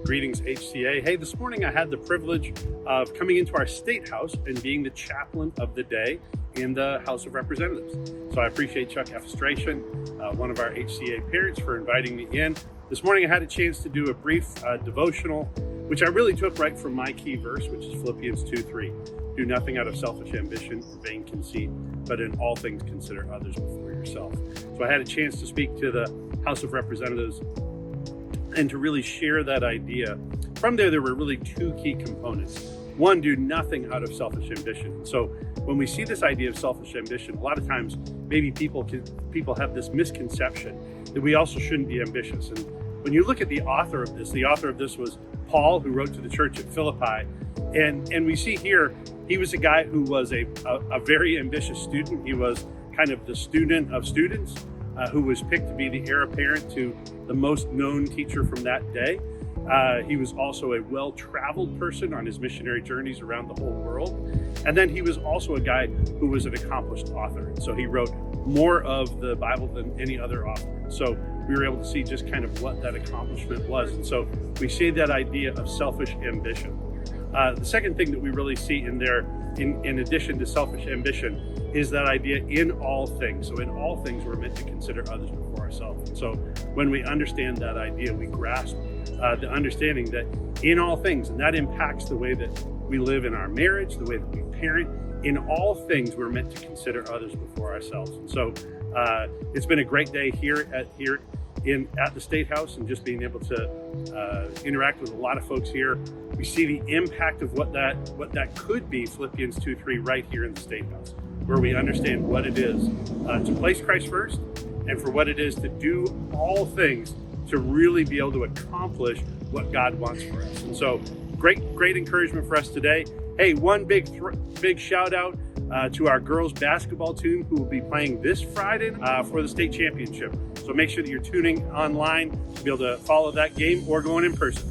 Greetings, HCA. Hey, this morning I had the privilege of coming into our State House and being the chaplain of the day in the House of Representatives. So I appreciate Chuck Efstration, one of our HCA parents, for inviting me in. This morning I had a chance to do a brief devotional, which I really took right from my key verse, which is Philippians 2:3. Do nothing out of selfish ambition or vain conceit, but in all things consider others before yourself. So I had a chance to speak to the House of Representatives and to really share that idea. From there were really two key components. One, do nothing out of selfish ambition. So when we see this idea of selfish ambition, a lot of times maybe people have this misconception that we also shouldn't be ambitious. And when you look at the author of this was Paul, who wrote to the church at Philippi. And we see here, he was a guy who was a very ambitious student. He was kind of the student of students, who was picked to be the heir apparent to the most known teacher from that day. He was also a well-traveled person on his missionary journeys around the whole world. And then he was also a guy who was an accomplished author. So he wrote more of the Bible than any other author. So we were able to see just kind of what that accomplishment was. And so we see that idea of selfish ambition. The second thing that we really see in there, in addition to selfish ambition, is that idea in all things. So in all things, we're meant to consider others before ourselves. And so when we understand that idea, we grasp the understanding that in all things, and that impacts the way that we live in our marriage, the way that we parent. In all things, we're meant to consider others before ourselves. And so it's been a great day here at the State House, and just being able to interact with a lot of folks here. We see the impact of what that could be, Philippians 2:3, right here in the State House, where we understand what it is to place Christ first, and for what it is to do all things to really be able to accomplish what God wants for us. And so great encouragement for us today. Hey, one big shout out to our girls basketball team, who will be playing this Friday for the state championship. So make sure that you're tuning online to be able to follow that game or going in person.